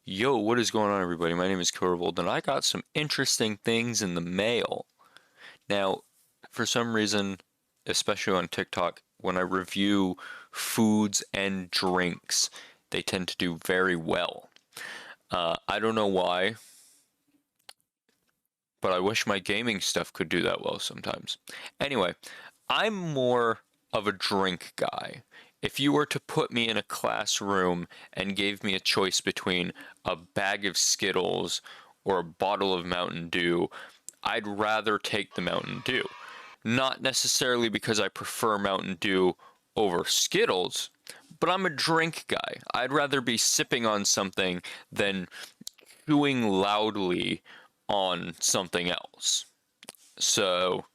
Yo, what is going on, everybody? My name is Corvold, and I got some interesting things in the mail. Now, for some reason, especially on TikTok, when I review foods and drinks, they tend to do very well. I don't know why, but I wish my gaming stuff could do that well sometimes. Anyway, I'm more of a drink guy. If you were to put me in a classroom and gave me a choice between a bag of Skittles or a bottle of Mountain Dew, I'd rather take the Mountain Dew. Not necessarily because I prefer Mountain Dew over Skittles, but I'm a drink guy. I'd rather be sipping on something than chewing loudly on something else. So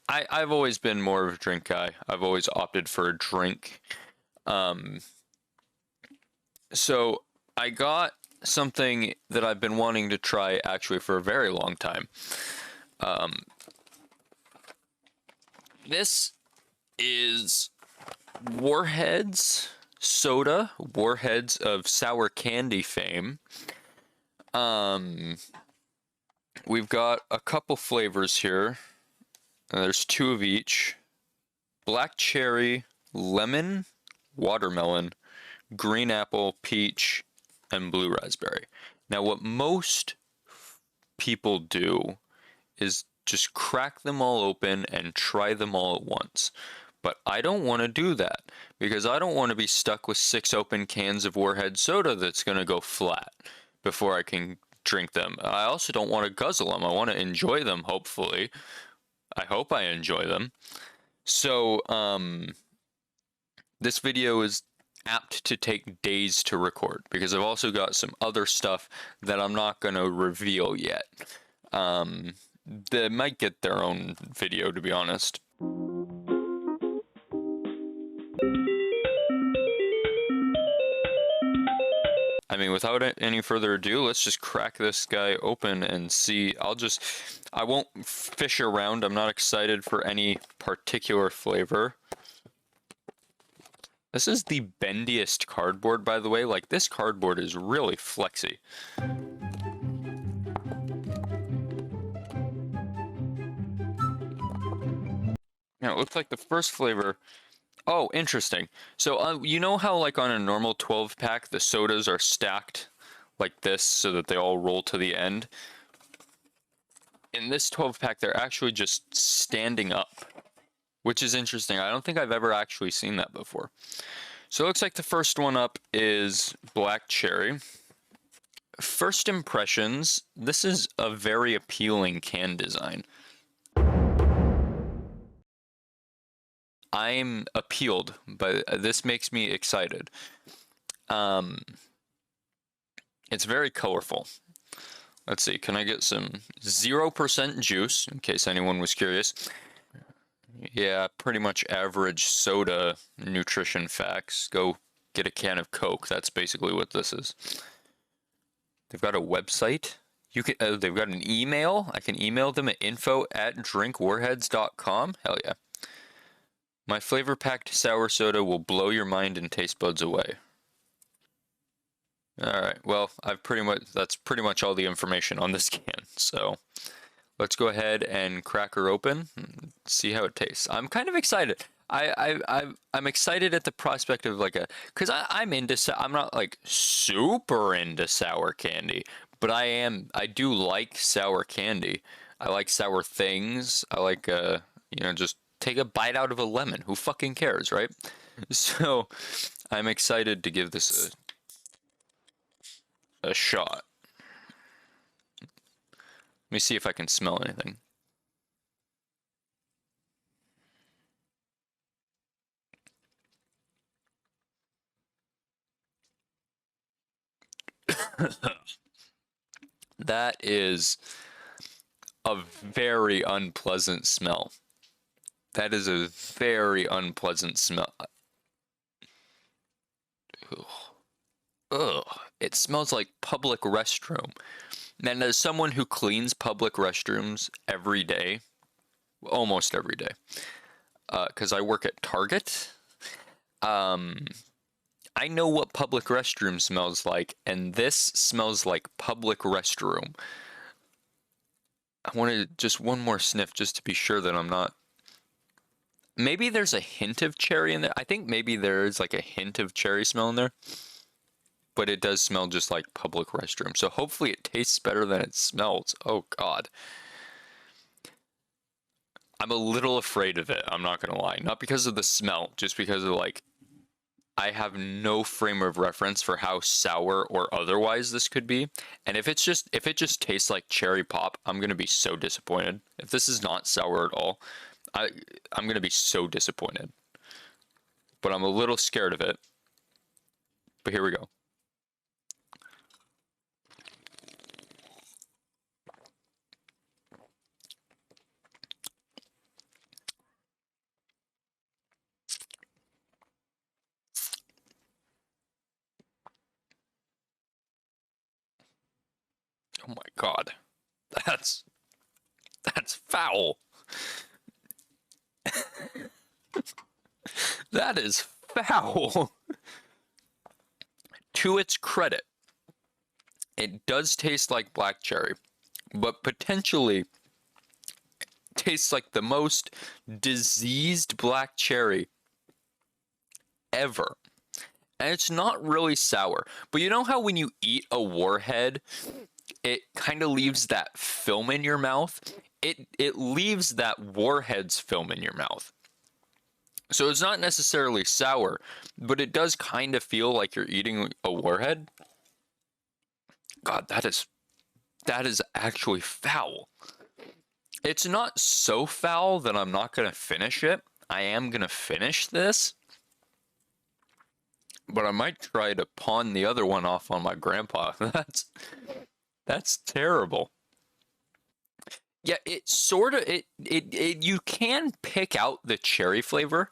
I've always been more of a drink guy. I've always opted for a drink. Um, so I got something that I've been wanting to try actually for a very long time. Um, this is Warheads Soda, Warheads of Sour Candy fame. We've got a couple flavors here. There's two of each. Black cherry, lemon, watermelon, green apple, peach, and blue raspberry. Now, what most people do is just crack them all open and try them all at once. But I don't want to do that because I don't want to be stuck with 6 open cans of Warhead soda that's going to go flat before I can drink them. I also don't want to guzzle them. I want to enjoy them, hopefully. I hope I enjoy them. So, this video is apt to take days to record because I've also got some other stuff that I'm not going to reveal yet. They might get their own video, to be honest. I mean, without any further ado, let's just crack this guy open and see. I won't fish around. I'm not excited for any particular flavor. This is the bendiest cardboard, by the way. Like, this cardboard is really flexy. Now, it looks like the first flavor... Oh, interesting. So, you know how, like, on a normal 12-pack, the sodas are stacked like this so that they all roll to the end? In this 12-pack, they're actually just standing up, which is interesting. I don't think I've ever actually seen that before. So it looks like the first one up is Black Cherry. First impressions, this is a very appealing can design. I'm appealed, but this makes me excited. It's very colorful. Let's see, can I get some 0% juice, in case anyone was curious? Yeah, pretty much average soda nutrition facts. Go get a can of Coke. That's basically what this is. They've got a website. They've got an email. I can email them at info@drinkwarheads.com. Hell yeah. My flavor-packed sour soda will blow your mind and taste buds away. Alright, well, that's pretty much all the information on this can, so let's go ahead and crack her open and see how it tastes. I'm kind of excited. I'm excited at the prospect of because I'm not like super into sour candy, but I do like sour candy. I like sour things. I like, just take a bite out of a lemon. Who fucking cares, right? So I'm excited to give this a shot. Let me see if I can smell anything. That is a very unpleasant smell. That is a very unpleasant smell. Ugh. It smells like public restroom. And as someone who cleans public restrooms every day, almost every day, because I work at Target, I know what public restroom smells like, and this smells like public restroom. I wanted just one more sniff just to be sure that I'm not. Maybe there's a hint of cherry in there. I think maybe there's like a hint of cherry smell in there, but it does smell just like public restroom. So hopefully it tastes better than it smells. Oh God. I'm a little afraid of it. I'm not gonna lie. Not because of the smell, just because of like, I have no frame of reference for how sour or otherwise this could be. And if it just tastes like cherry pop, I'm gonna be so disappointed. If this is not sour at all, I I'm gonna be so disappointed. But I'm a little scared of it. But here we go. Oh my God. That's that's foul. That is foul. To its credit, it does taste like black cherry, but potentially tastes like the most diseased black cherry ever. And it's not really sour. But you know how when you eat a warhead, it kind of leaves that film in your mouth? It leaves that Warheads film in your mouth. So it's not necessarily sour, but it does kind of feel like you're eating a warhead. God, that is actually foul. It's not so foul that I'm not gonna finish it. I am gonna finish this, but I might try to pawn the other one off on my grandpa. That's terrible. Yeah, it sort of it you can pick out the cherry flavor,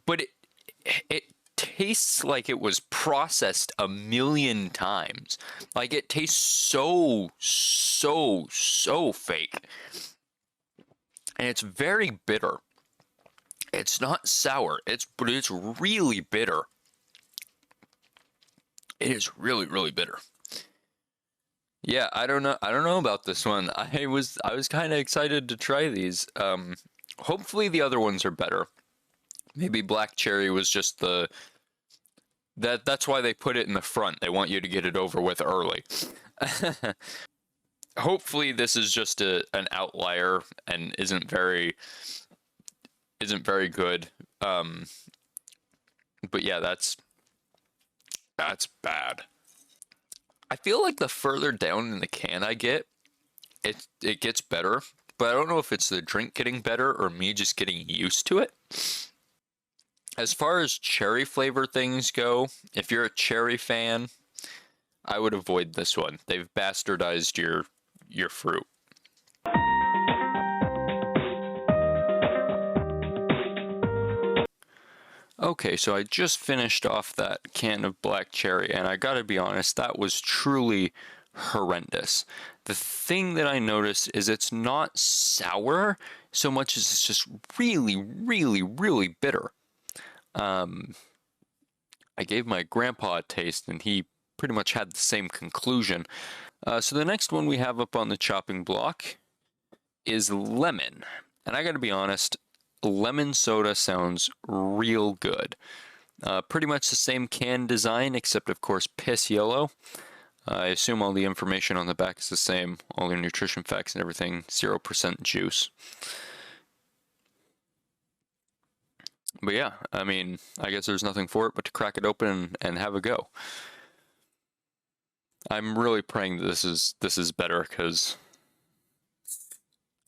but it tastes like it was processed a million times. Like it tastes so fake. And it's very bitter. It's not sour. But it's really bitter. It is really bitter. Yeah, I don't know about this one. I was kind of excited to try these. Hopefully the other ones are better. Maybe black cherry was just that's why they put it in the front. They want you to get it over with early. Hopefully this is just an outlier and isn't very good. But yeah, that's bad. I feel like the further down in the can I get, it gets better, but I don't know if it's the drink getting better or me just getting used to it. As far as cherry flavor things go, if you're a cherry fan, I would avoid this one. They've bastardized your fruit. Okay, so I just finished off that can of black cherry, and I gotta be honest, that was truly horrendous. The thing that I noticed is it's not sour so much as it's just really bitter. Um, I gave my grandpa a taste, and he pretty much had the same conclusion. So the next one we have up on the chopping block is lemon. And I gotta be honest, lemon soda sounds real good. Pretty much the same can design, except of course piss yellow. I assume all the information on the back is the same, all the nutrition facts and everything, 0% juice. But yeah, I mean, I guess there's nothing for it but to crack it open and have a go. I'm really praying that this is better because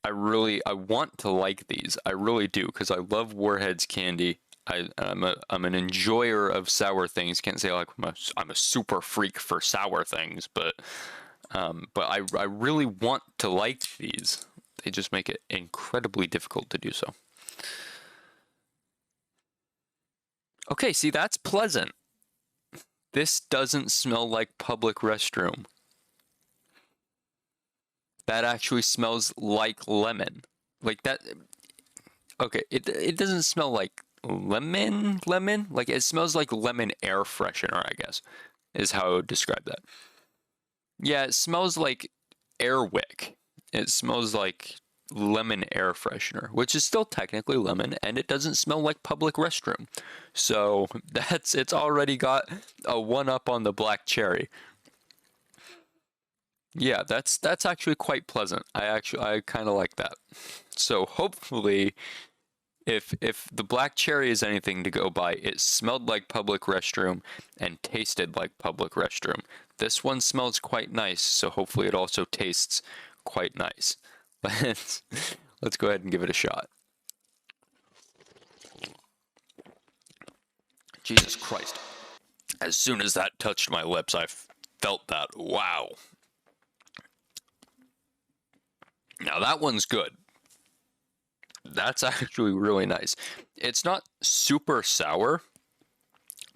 I want to like these. I really do because I love Warheads candy. I'm an enjoyer of sour things. Can't say like I'm a super freak for sour things, but I really want to like these. They just make it incredibly difficult to do so. Okay, see, that's pleasant. This doesn't smell like public restroom. That actually smells like lemon. Like that. Okay, it doesn't smell like lemon. Like it smells like lemon air freshener, I guess, is how I would describe that. Yeah, it smells like Airwick. It smells like lemon air freshener, which is still technically lemon, and it doesn't smell like public restroom. So it's already got a one up on the black cherry. Yeah, that's actually quite pleasant. I kind of like that. So hopefully if the black cherry is anything to go by, it smelled like public restroom and tasted like public restroom. This one smells quite nice, so hopefully it also tastes quite nice. Let's let's go ahead and give it a shot. Jesus Christ. As soon as that touched my lips, I felt that. Wow. Now that one's good. That's actually really nice. It's not super sour,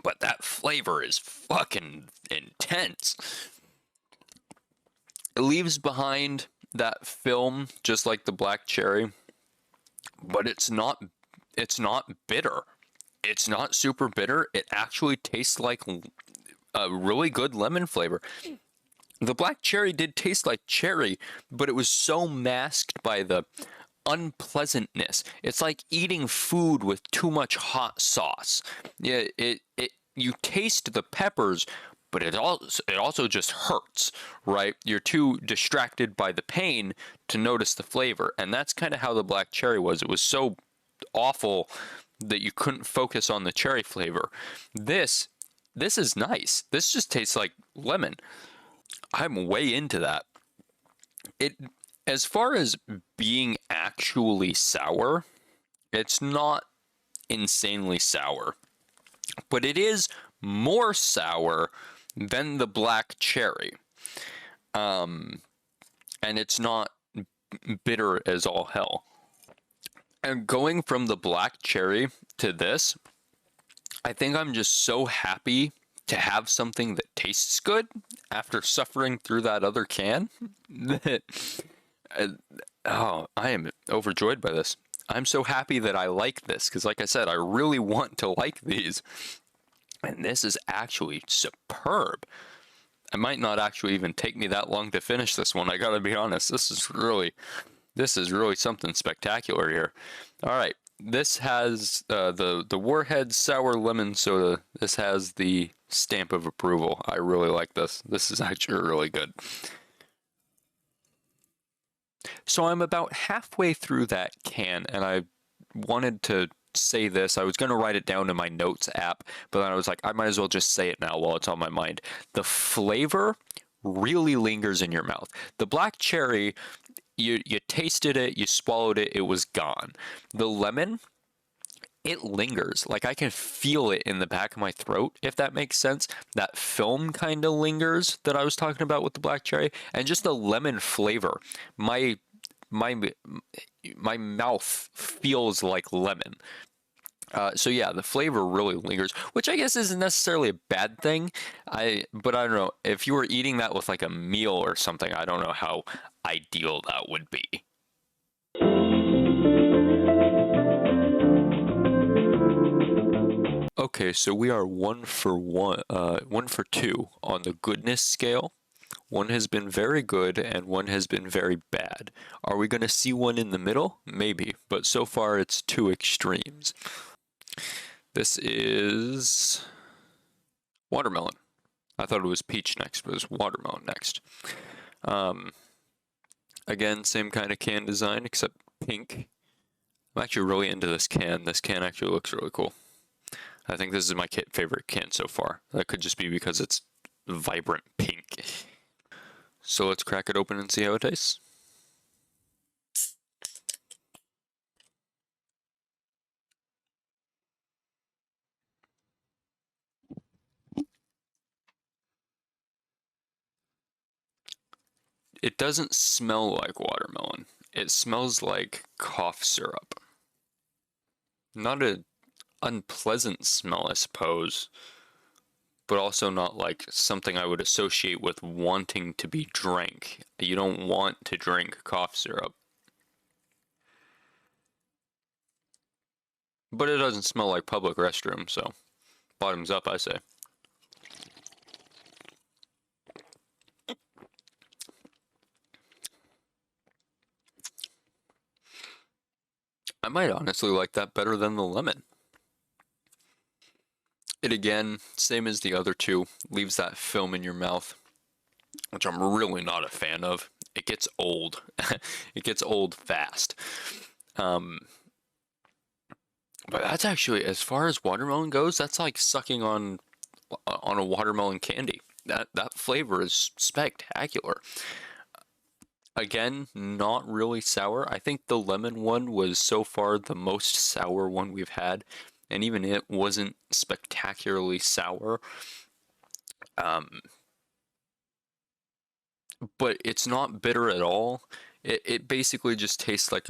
but that flavor is fucking intense. It leaves behind that film just like the black cherry, but it's not bitter. It's not super bitter. It actually tastes like a really good lemon flavor. The black cherry did taste like cherry, but it was so masked by the unpleasantness. It's like eating food with too much hot sauce. Yeah, it you taste the peppers, but it also just hurts, right? You're too distracted by the pain to notice the flavor, and that's kind of how the black cherry was. It was so awful that you couldn't focus on the cherry flavor. This this is nice. This just tastes like lemon. I'm way into that. It as far as being actually sour, it's not insanely sour, but it is more sour than the black cherry. And it's not bitter as all hell. And going from the black cherry to this, I think I'm just so happy to have something that tastes good after suffering through that other can that oh, I am overjoyed by this. I'm so happy that I like this because, like I said, I really want to like these. And this is actually superb. It might not actually even take me that long to finish this one. I gotta be honest. This is really something spectacular here. All right, this has the Warheads Sour Lemon Soda. This has the stamp of approval. I really like this. This is actually really good. So I'm about halfway through that can, and I wanted to say this. I was going to write it down in my notes app, but then I was like, I might as well just say it now while it's on my mind. The flavor really lingers in your mouth. The black cherry, you tasted it, you swallowed it, it was gone. The lemon, it lingers. Like I can feel it in the back of my throat, if that makes sense. That film kind of lingers that I was talking about with the black cherry, and just the lemon flavor. My my mouth feels like lemon. So yeah, the flavor really lingers, which I guess isn't necessarily a bad thing. But I don't know if you were eating that with like a meal or something. I don't know how ideal that would be. Okay, so we are one for two on the goodness scale. One has been very good and one has been very bad. Are we going to see one in the middle? Maybe, but so far it's two extremes. This is watermelon. I thought it was peach next, but it's watermelon next. Um, Again, same kind of can design except pink. I'm actually really into this can. This can actually looks really cool. I think this is my favorite can so far. That could just be because it's vibrant pink. So let's crack it open and see how it tastes. It doesn't smell like watermelon. It smells like cough syrup. Not an unpleasant smell, I suppose, but also not like something I would associate with wanting to be drank. You don't want to drink cough syrup. But it doesn't smell like public restroom, so bottoms up, I say. I might honestly like that better than the lemon. It again, same as the other two, leaves that film in your mouth, which I'm really not a fan of. It gets old. It gets old fast. Um, but that's actually, as far as watermelon goes, that's like sucking on a watermelon candy. That flavor is spectacular. Again, not really sour. I think the lemon one was so far the most sour one we've had, and even it wasn't spectacularly sour. Um, but it's not bitter at all. It basically just tastes like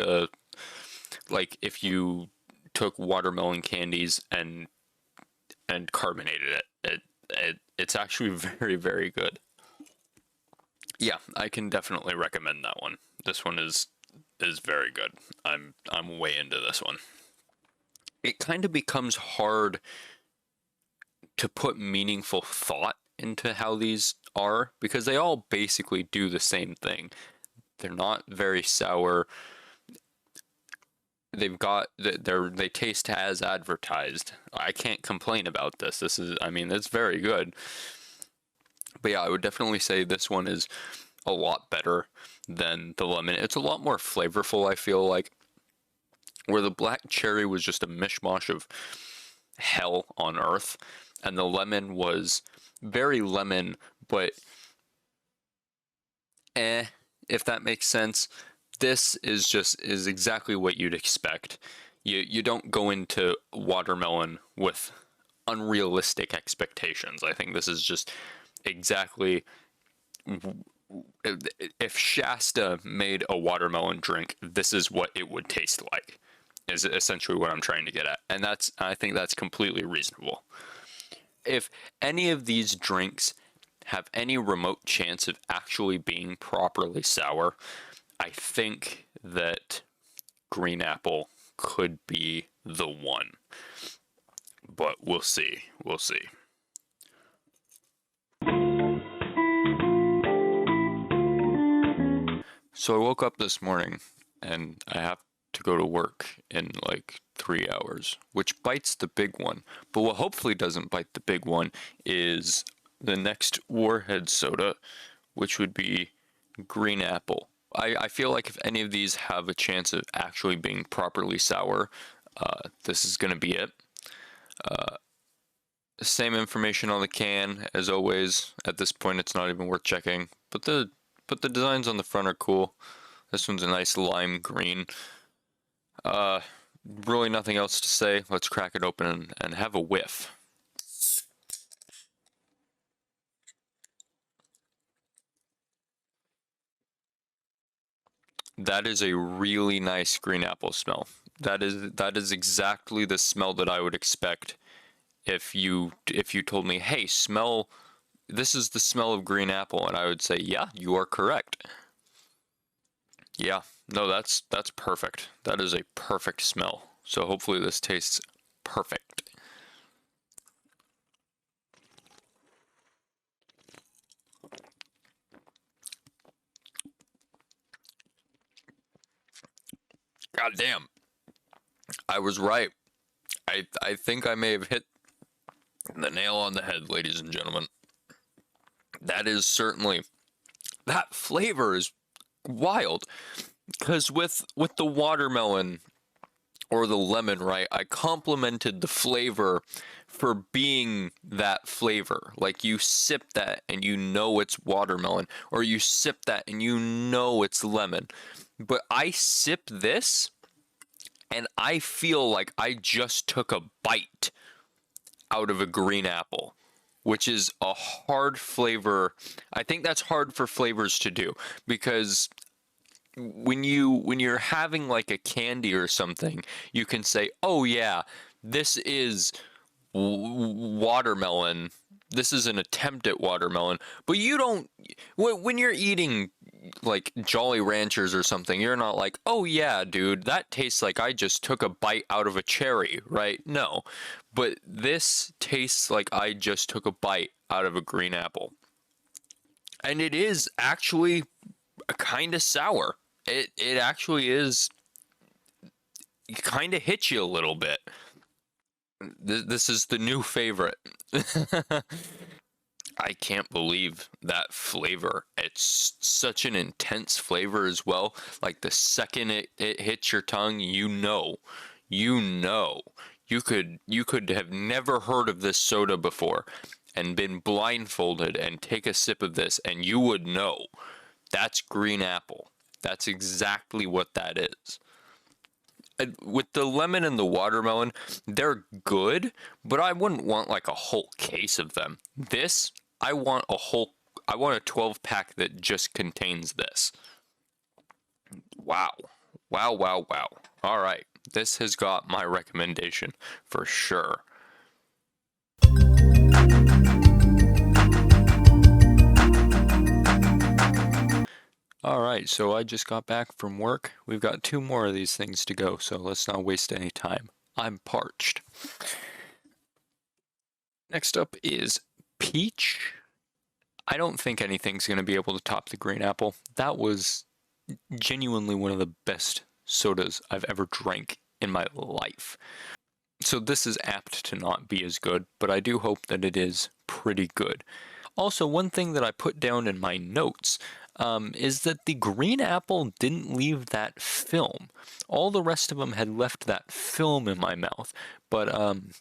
if you took watermelon candies and carbonated it. It's actually very, very good. Yeah, I can definitely recommend that one. This one is very good. I'm way into this one. It kind of becomes hard to put meaningful thought into how these are because they all basically do the same thing. They're not very sour. They taste as advertised. I can't complain about this. I mean, it's very good. But yeah, I would definitely say this one is a lot better than the lemon. It's a lot more flavorful, I feel like. Where the black cherry was just a mishmash of hell on earth, and the lemon was very lemon, but if that makes sense. This is exactly what you'd expect. You don't go into watermelon with unrealistic expectations. I think this is just exactly if Shasta made a watermelon drink, this is what it would taste like. Is essentially what I'm trying to get at. And I think that's completely reasonable. If any of these drinks have any remote chance of actually being properly sour, I think that green apple could be the one. But we'll see. We'll see. So I woke up this morning and I have to go to work in like 3 hours, which bites the big one. But what hopefully doesn't bite the big one is the next Warheads Soda, which would be green apple. I feel like if any of these have a chance of actually being properly sour, this is going to be it. Same information on the can as always. At this point, it's not even worth checking. But the designs on the front are cool. This one's a nice lime green. Really nothing else to say. Let's crack it open and have a whiff. That is a really nice green apple smell. That is exactly the smell that I would expect if you told me, "Hey, smell this is the smell of green apple," and I would say, "Yeah, you are correct." Yeah, no, that's perfect. That is a perfect smell. So hopefully this tastes perfect. God damn, I was right. I think I may have hit the nail on the head, ladies and gentlemen. That is certainly that flavor is wild because with the watermelon or the lemon, right? I complimented the flavor for being that flavor. Like you sip that and you know it's watermelon, or you sip that and you know it's lemon. But I sip this and I feel like I just took a bite out of a green apple, which is a hard flavor. I think that's hard for flavors to do because when you're having like a candy or something, you can say, "Oh yeah, this is watermelon. This is an attempt at watermelon." But you don't when you're eating like Jolly Ranchers or something, you're not like, oh yeah, dude, that tastes like I just took a bite out of a cherry, right? No. But this tastes like I just took a bite out of a green apple. And it is actually kind of sour. It actually is kind of hits you a little bit. This is the new favorite. I can't believe that flavor. It's such an intense flavor as well. Like the second it hits your tongue, you know, you could have never heard of this soda before and been blindfolded and take a sip of this and you would know that's green apple. That's exactly what that is. With the lemon and the watermelon, they're good, but I wouldn't want like a whole case of them. This, I want a 12 pack that just contains this. Wow. Wow, wow, wow. All right. This has got my recommendation for sure. All right, so I just got back from work. We've got 2 more of these things to go, so let's not waste any time. I'm parched. Next up is peach. I don't think anything's going to be able to top the green apple. That was genuinely one of the best sodas I've ever drank in my life. So this is apt to not be as good, but I do hope that it is pretty good. Also, one thing that I put down in my notes is that the green apple didn't leave that film. All the rest of them had left that film in my mouth, but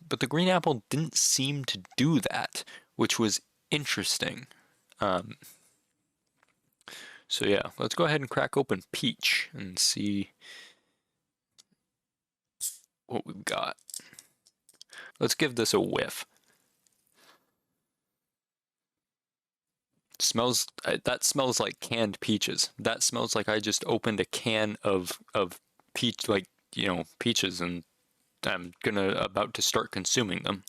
the green apple didn't seem to do that, which was interesting. Um, so yeah, let's go ahead and crack open peach and see what we've got. Let's give this a whiff. Smells that smells like canned peaches. That smells like I just opened a can of peach, like, peaches, and I'm about to start consuming them.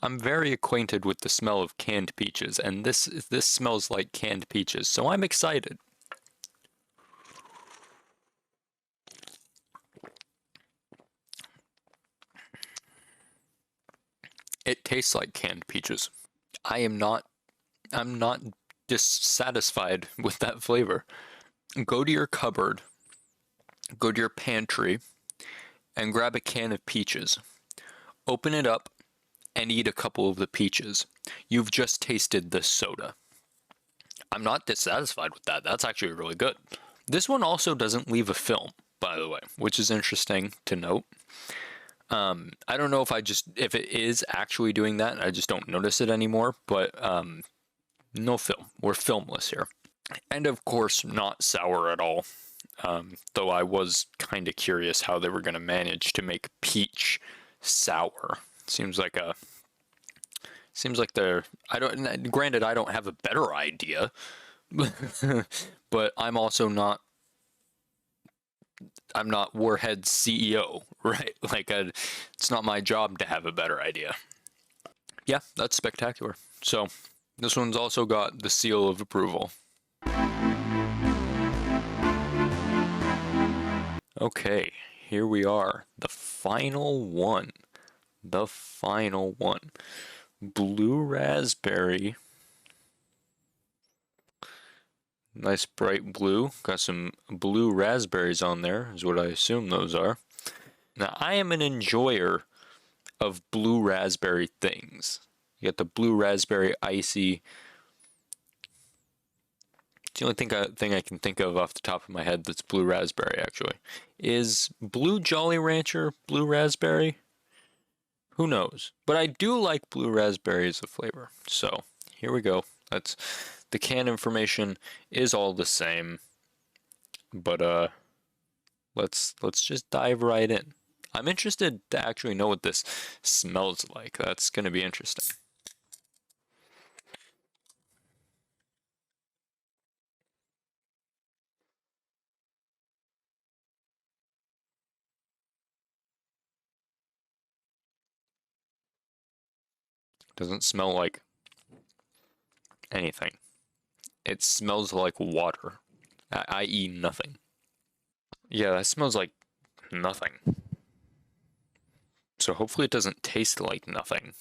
I'm very acquainted with the smell of canned peaches, and this smells like canned peaches, so I'm excited. It tastes like canned peaches. I am not I'm not dissatisfied with that flavor. Go to your cupboard, go to your pantry, and grab a can of peaches. Open it up and eat a couple of the peaches. You've just tasted the soda. I'm not dissatisfied with that. That's actually really good. This one also doesn't leave a film, by the way, which is interesting to note. I don't know if it is actually doing that. I just don't notice it anymore, but no film. We're filmless here. And of course, not sour at all. Though I was kind of curious how they were going to manage to make peach sour. Seems like they're, I don't, granted, I don't have a better idea, but I'm not Warheads CEO, right? Like, it's not my job to have a better idea. Yeah, that's spectacular. So, this one's also got the seal of approval. Okay, here we are. The final one. The final one. Blue raspberry. Nice bright blue. Got some blue raspberries on there, is what I assume those are. Now, I am an enjoyer of blue raspberry things. You got the blue raspberry icy. It's the only thing I can think of off the top of my head that's blue raspberry, actually. Is Blue Jolly Rancher blue raspberry? Who knows? But I do like blue raspberry as a flavor. So, here we go. The can information is all the same. But let's just dive right in. I'm interested to actually know what this smells like. That's going to be interesting. Doesn't smell like anything. It smells like water, i.e. nothing. Yeah, that smells like nothing. So hopefully it doesn't taste like nothing.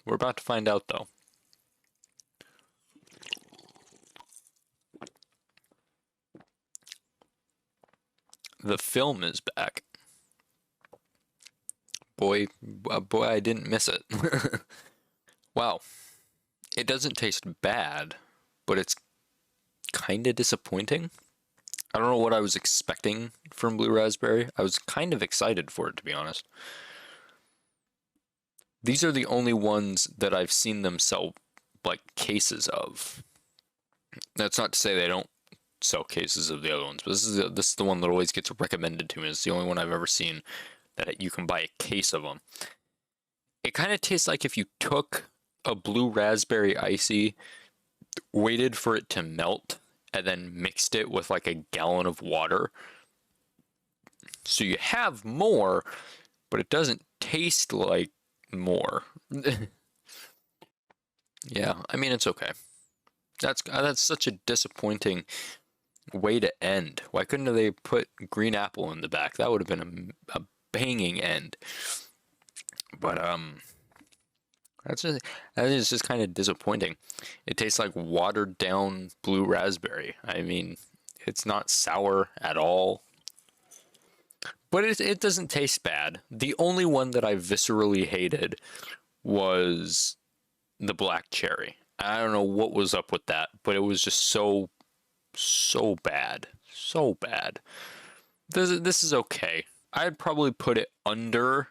We're about to find out though. The film is back. Boy, boy, I didn't miss it. Wow. It doesn't taste bad, but it's kind of disappointing. I don't know what I was expecting from Blue Raspberry. I was kind of excited for it, to be honest. These are the only ones that I've seen them sell, like, cases of. That's not to say they don't sell cases of the other ones, but this is the one that always gets recommended to me. It's the only one I've ever seen that you can buy a case of them. It kind of tastes like if you took a Blue Raspberry Icy, waited for it to melt, and then mixed it with like a gallon of water. So you have more, but it doesn't taste like more. Yeah, I mean, it's okay. That's such a disappointing way to end. Why couldn't they put green apple in the back? That would have been a banging end. But that is just kind of disappointing. It tastes like watered down blue raspberry. I mean, it's not sour at all. But it doesn't taste bad. The only one that I viscerally hated was the black cherry. I don't know what was up with that, but it was just so bad. So bad. This is okay. I'd probably put it under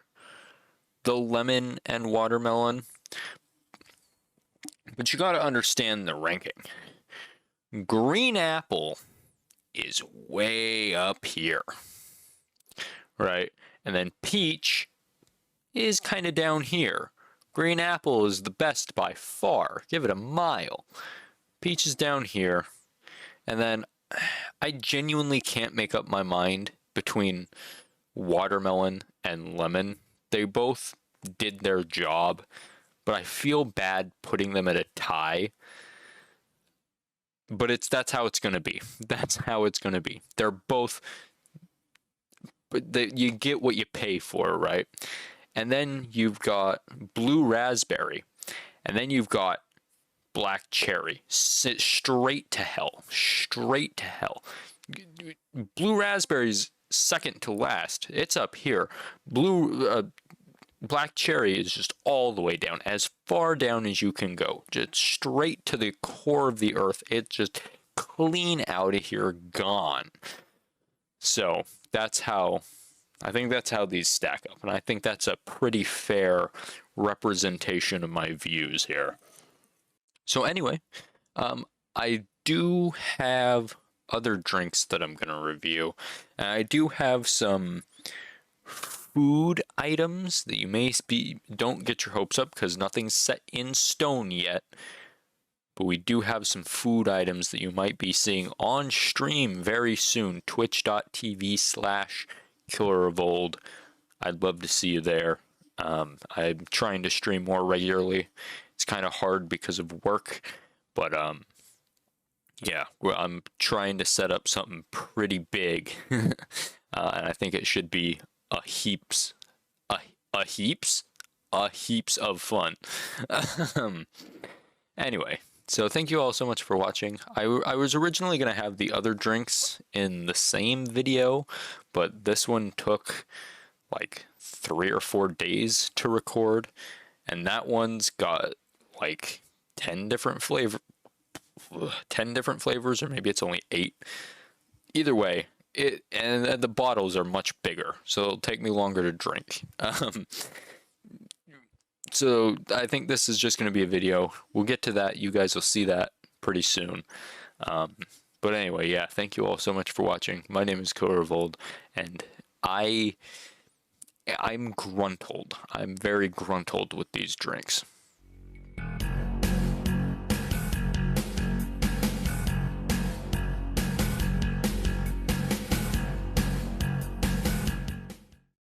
the lemon and watermelon. But you got to understand the ranking. Green apple is way up here. Right? And then peach is kind of down here. Green apple is the best by far. Give it a mile. Peach is down here. And then I genuinely can't make up my mind between watermelon and lemon. They both did their job, but I feel bad putting them at a tie. But that's how it's going to be. That's how it's going to be. They're both, but you get what you pay for, right? And then you've got blue raspberry, and then you've got black cherry. Straight to hell. Straight to hell. Blue raspberry's second to last. It's up here. Black cherry is just all the way down, as far down as you can go, just straight to the core of the earth. It's just clean out of here, gone. So I think that's how these stack up, and I think that's a pretty fair representation of my views here. So anyway, I do have other drinks that I'm going to review, and I do have some food items that you may don't get your hopes up because nothing's set in stone yet, but we do have some food items that you might be seeing on stream very soon. Twitch.tv/KillerOfOld. I'd love to see you there. I'm trying to stream more regularly. It's kind of hard because of work, but yeah, I'm trying to set up something pretty big, and I think it should be a heaps of fun. Anyway, so thank you all so much for watching. I was originally going to have the other drinks in the same video, but this one took like 3 or 4 days to record, and that one's got like 10 different flavors, or maybe it's only 8. Either way, and the bottles are much bigger, so it'll take me longer to drink. So I think this is just going to be a video. We'll get to that. You guys will see that pretty soon. But anyway, yeah, thank you all so much for watching. My name is Killer of Old, and I'm gruntled. I'm very gruntled with these drinks.